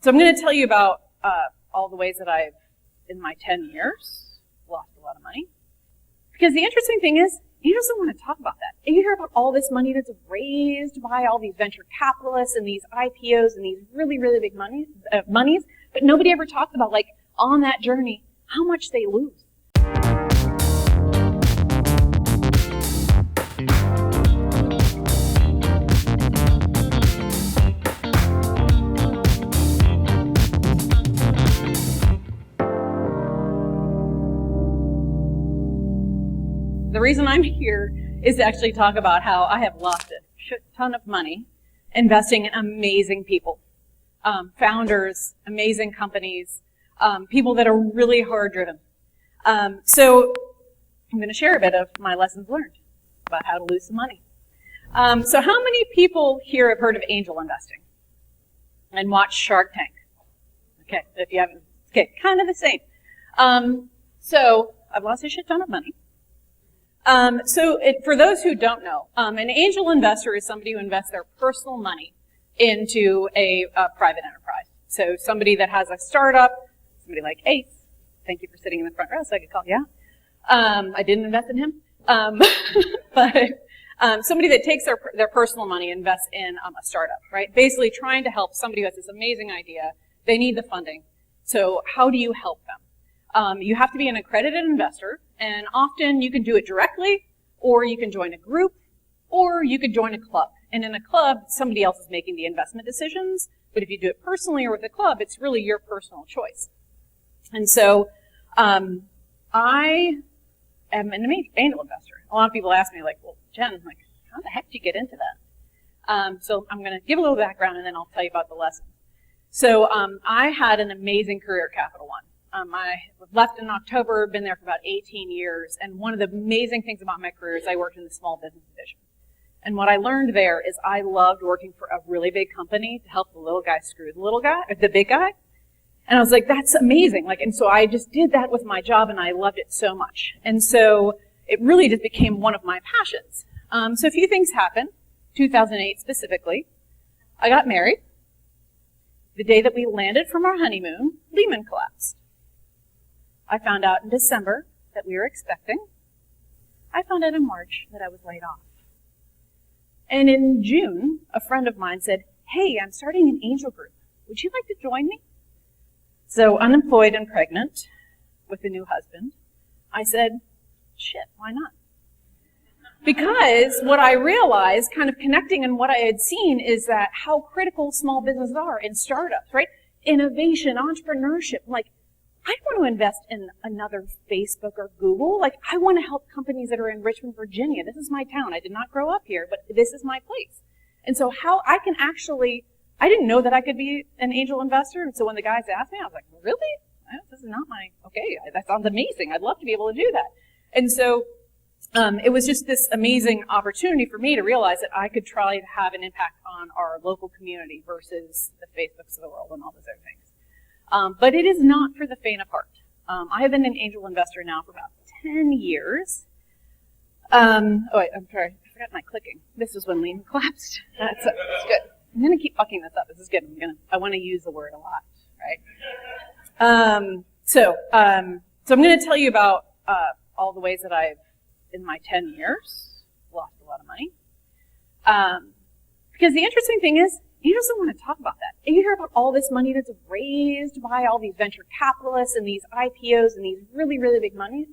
So I'm going to tell you about all the ways that I've, in my 10 years, lost a lot of money. Because the interesting thing is, angels don't want to talk about that. You hear about all this money that's raised by all these venture capitalists and these IPOs and these really, really big monies, but nobody ever talked about, like, on that journey, how much they lose. The reason I'm here is to actually talk about how I have lost a shit ton of money investing in amazing people, founders, amazing companies, people that are really hard driven. So I'm going to share a bit of my lessons learned about how to lose some money. So how many people here have heard of angel investing and watched Shark Tank? Okay, if you haven't, okay, kind of the same. So I've lost a shit ton of money. For those who don't know, an angel investor is somebody who invests their personal money into a private enterprise. So somebody that has a startup, somebody like Ace, thank you for sitting in the front row so I could call you out. I didn't invest in him. But somebody that takes their personal money and invests in a startup, right? Basically trying to help somebody who has this amazing idea. They need the funding. So how do you help them? You have to be an accredited investor, and often you can do it directly, or you can join a group, or you could join a club. And in a club, somebody else is making the investment decisions, but if you do it personally or with a club, it's really your personal choice. And so I am an angel investor. A lot of people ask me, like, well, Jen, like, how the heck did you get into that? So I'm going to give a little background, and then I'll tell you about the lesson. So I had an amazing career at Capital One. I left in October, been there for about 18 years, and one of the amazing things about my career is I worked in the small business division. And what I learned there is I loved working for a really big company to help the little guy screw the big guy. And I was like, that's amazing. And so I just did that with my job, and I loved it so much. And so it really just became one of my passions. So a few things happened, 2008 specifically. I got married. The day that we landed from our honeymoon, Lehman collapsed. I found out in December that we were expecting. I found out in March that I was laid off. And in June, a friend of mine said, hey, I'm starting an angel group. Would you like to join me? So unemployed and pregnant with a new husband, I said, shit, why not? Because what I realized, kind of connecting and what I had seen, is that how critical small businesses are in startups, right? Innovation, entrepreneurship, I don't want to invest in another Facebook or Google. I want to help companies that are in Richmond, Virginia. This is my town. I did not grow up here, but this is my place. And so how I can actually, I didn't know that I could be an angel investor. And so when the guys asked me, I was like, really? This is not okay, that sounds amazing. I'd love to be able to do that. And so it was just this amazing opportunity for me to realize that I could try to have an impact on our local community versus the Facebooks of the world and all those other things. But it is not for the faint of heart. I have been an angel investor now for about 10 years. I'm sorry, I forgot my clicking. This is when Lehman collapsed. That's good. I'm going to keep fucking this up. This is good. I want to use the word a lot, right? So I'm going to tell you about all the ways that I've, in my 10 years, lost a lot of money. Because the interesting thing is, angels don't want to talk about that. You hear about all this money that's raised by all these venture capitalists and these IPOs and these really, really big monies,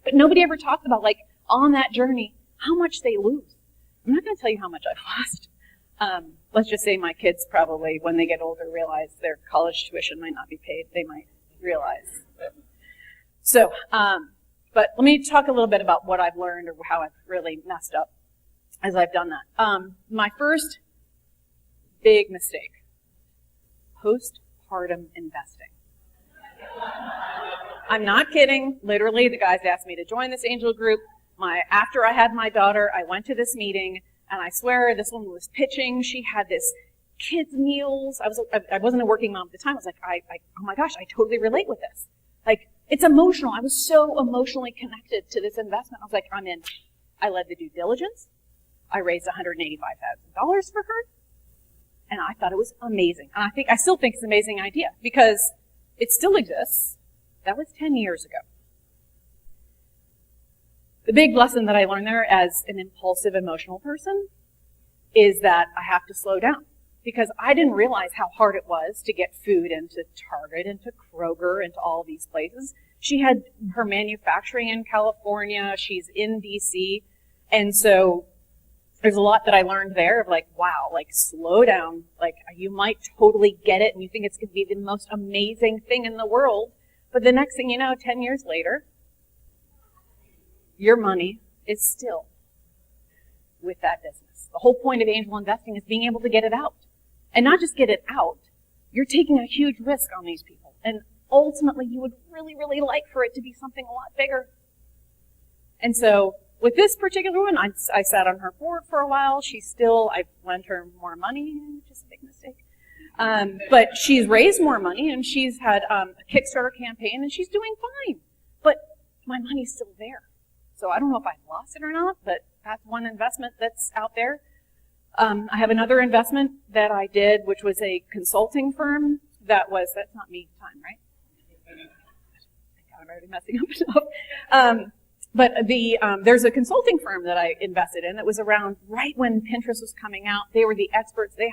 but nobody ever talked about, on that journey, how much they lose. I'm not going to tell you how much I've lost. Let's just say my kids probably, when they get older, realize their college tuition might not be paid. They might realize. So, but let me talk a little bit about what I've learned or how I've really messed up as I've done that. My first big mistake, postpartum investing. I'm not kidding. Literally, the guys asked me to join this angel group. After I had my daughter, I went to this meeting, and I swear this woman was pitching. She had this kids' meals. I wasn't a working mom at the time. I was like, oh my gosh, I totally relate with this. It's emotional. I was so emotionally connected to this investment. I was like, I'm in. I led the due diligence. I raised $185,000 for her. And I thought it was amazing. And I still think it's an amazing idea because it still exists. That was 10 years ago. The big lesson that I learned there as an impulsive, emotional person is that I have to slow down because I didn't realize how hard it was to get food into Target, into Kroger, into all these places. She had her manufacturing in California. She's in DC. And so there's a lot that I learned there of like, wow, like slow down. Like you might totally get it and you think it's going to be the most amazing thing in the world. But the next thing you know, 10 years later, your money is still with that business. The whole point of angel investing is being able to get it out. And not just get it out, you're taking a huge risk on these people. And ultimately, you would really, really like for it to be something a lot bigger. And so with this particular one, I sat on her board for a while. I've lent her more money, which is a big mistake. But she's raised more money, and she's had a Kickstarter campaign, and she's doing fine. But my money's still there. So I don't know if I lost it or not, but that's one investment that's out there. I have another investment that I did, which was a consulting firm that's not me time, right? I'm already messing up enough. But there's a consulting firm that I invested in that was around right when Pinterest was coming out. They were the experts. They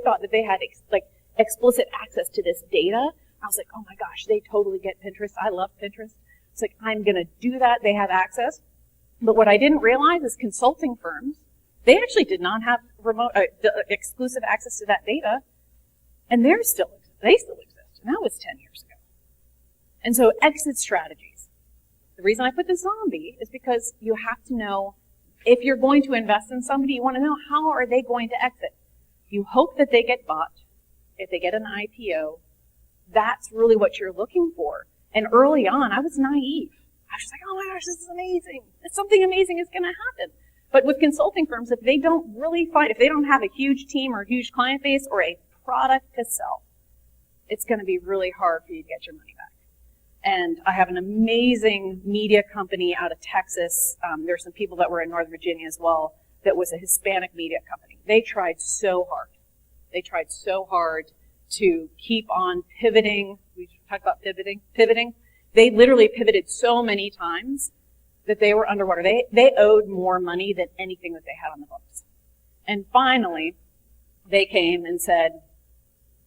thought that they had explicit access to this data. I was like, oh my gosh, they totally get Pinterest. I love Pinterest. It's like, I'm going to do that. They have access. But what I didn't realize is consulting firms, they actually did not have exclusive access to that data, and they still exist. And that was 10 years ago. And so exit strategies. The reason I put the zombie is because you have to know if you're going to invest in somebody, you want to know how are they going to exit. You hope that they get bought. If they get an IPO, that's really what you're looking for. And early on, I was naive. I was just like, oh my gosh, this is amazing. Something amazing is going to happen. But with consulting firms, if they don't have a huge team or a huge client base or a product to sell, it's going to be really hard for you to get your money back. And I have an amazing media company out of Texas. There's some people that were in Northern Virginia as well that was a Hispanic media company. They tried so hard. They tried so hard to keep on pivoting. We talked about pivoting. They literally pivoted so many times that they were underwater. They owed more money than anything that they had on the books. And finally, they came and said,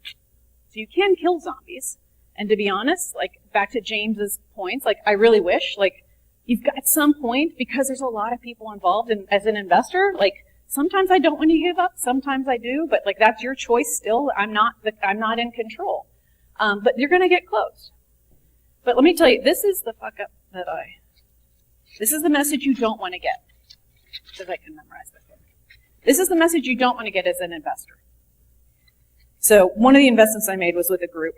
so you can kill zombies. And to be honest, like back to James's points, like I really wish, like you've got at some point, because there's a lot of people involved and as an investor, like sometimes I don't want to give up, sometimes I do, but like that's your choice still. I'm not in control. But you're going to get close. But let me tell you, this is the fuck up this is the message you don't want to get. Because I can memorize this one. This is the message you don't want to get as an investor. So one of the investments I made was with a group,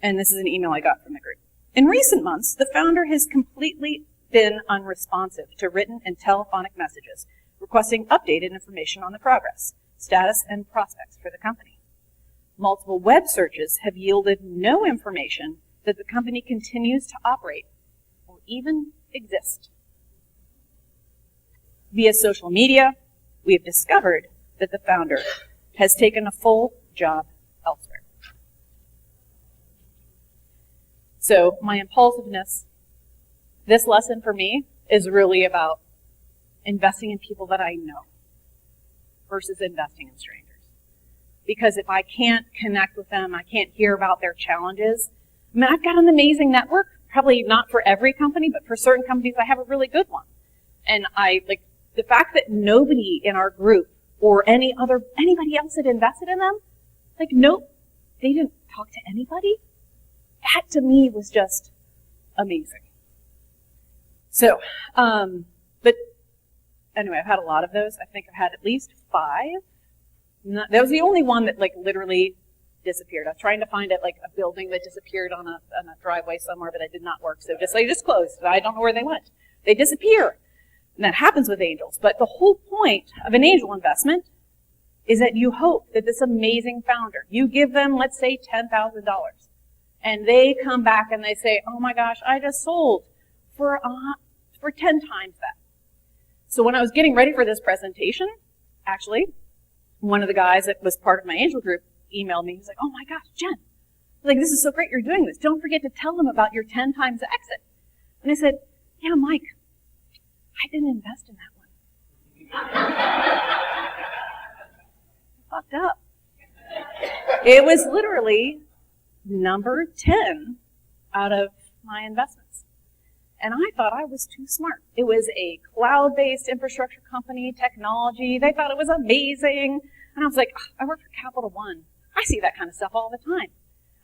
and this is an email I got from the group. In recent months, the founder has completely been unresponsive to written and telephonic messages requesting updated information on the progress, status, and prospects for the company. Multiple web searches have yielded no information that the company continues to operate or even exist. Via social media, we have discovered that the founder has taken a full job elsewhere. So my impulsiveness, this lesson for me is really about investing in people that I know versus investing in strangers. Because if I can't connect with them, I can't hear about their challenges. I mean, I've got an amazing network, probably not for every company, but for certain companies, I have a really good one. And the fact that nobody in our group or anybody else had invested in them, nope, they didn't talk to anybody. That to me was just amazing. So, but anyway, I've had a lot of those. I think I've had at least 5. That was the only one that literally disappeared. I was trying to find a building that disappeared on a driveway somewhere, but it did not work. So they just closed. I don't know where they went. They disappear. And that happens with angels. But the whole point of an angel investment is that you hope that this amazing founder, you give them, let's say, $10,000. And they come back and they say, oh my gosh, I just sold for 10 times that. So when I was getting ready for this presentation, actually, one of the guys that was part of my angel group emailed me. He's like, oh my gosh, Jen. Like, this is so great you're doing this. Don't forget to tell them about your 10 times exit. And I said, yeah, Mike, I didn't invest in that one. Fucked up. It was literally number 10 out of my investments. And I thought I was too smart. It was a cloud-based infrastructure company, technology. They thought it was amazing. And I was like, I work for Capital One. I see that kind of stuff all the time.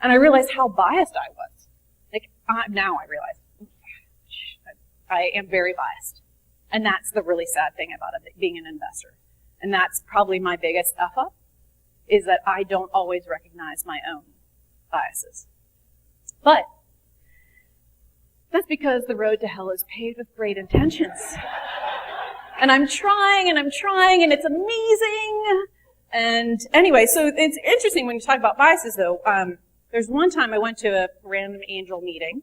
And I realized how biased I was. Like, now I realize I am very biased. And that's the really sad thing about it, being an investor. And that's probably my biggest F-up, is that I don't always recognize my own biases. But that's because the road to hell is paved with great intentions. And I'm trying, and it's amazing. And anyway, so it's interesting when you talk about biases, though. There's one time I went to a random angel meeting.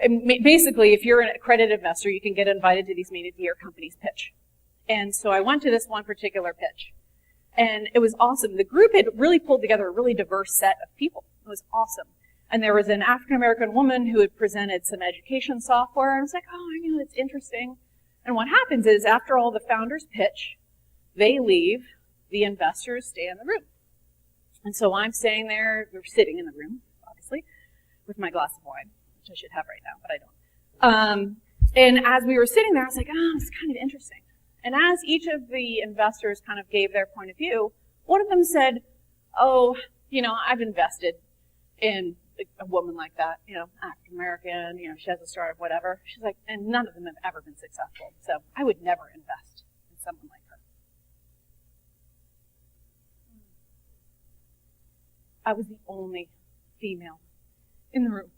And basically, if you're an accredited investor, you can get invited to these meetings to hear companies pitch. And so I went to this one particular pitch. And it was awesome. The group had really pulled together a really diverse set of people. It was awesome. And there was an African-American woman who had presented some education software. And I was like, oh, it's interesting. And what happens is, after all the founders pitch, they leave, the investors stay in the room. And so I'm staying there, we're sitting in the room, obviously, with my glass of wine, which I should have right now, but I don't. And as we were sitting there, I was like, it's kind of interesting. And as each of the investors kind of gave their point of view, one of them said, I've invested in a woman like that, African-American, she has a startup, whatever. She's like, and none of them have ever been successful. So I would never invest in someone like her. I was the only female in the room.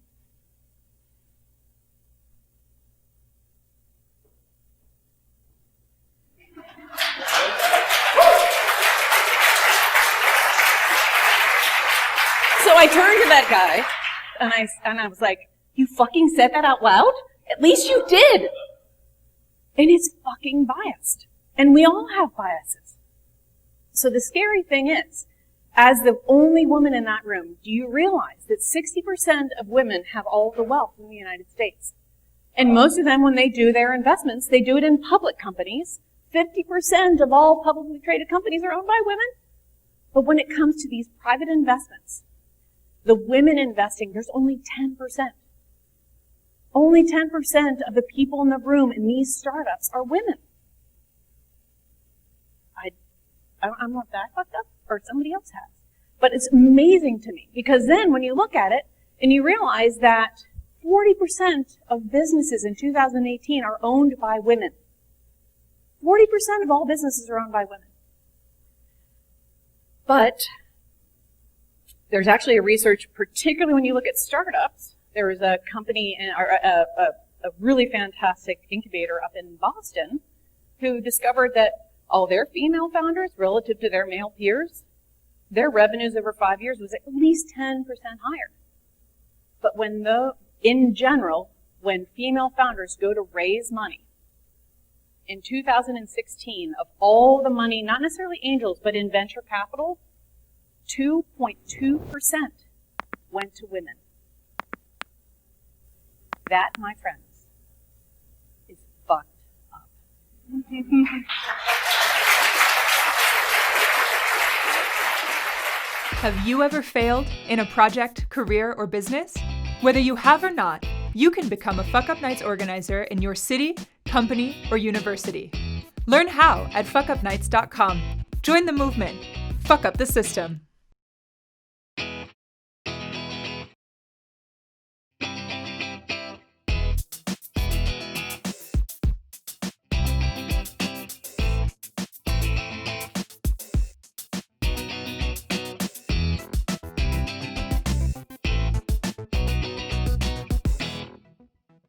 So I turned to that guy, and I was like, you fucking said that out loud? At least you did. And it's fucking biased. And we all have biases. So the scary thing is, as the only woman in that room, do you realize that 60% of women have all the wealth in the United States? And most of them, when they do their investments, they do it in public companies. 50% of all publicly traded companies are owned by women. But when it comes to these private investments, the women investing, there's only 10%. Only 10% of the people in the room in these startups are women. I'm not that fucked up, or somebody else has. But it's amazing to me, because then when you look at it, and you realize that 40% of businesses in 2018 are owned by women. 40% of all businesses are owned by women. But there's actually a research, particularly when you look at startups. There was a company, a really fantastic incubator up in Boston, who discovered that all their female founders, relative to their male peers, their revenues over 5 years was at least 10% higher. But in general, when female founders go to raise money, in 2016, of all the money, not necessarily angels, but in venture capital, 2.2% went to women. That, my friends, is fucked up. Have you ever failed in a project, career, or business? Whether you have or not, you can become a Fuck Up Nights organizer in your city, company, or university. Learn how at fuckupnights.com. Join the movement. Fuck up the system.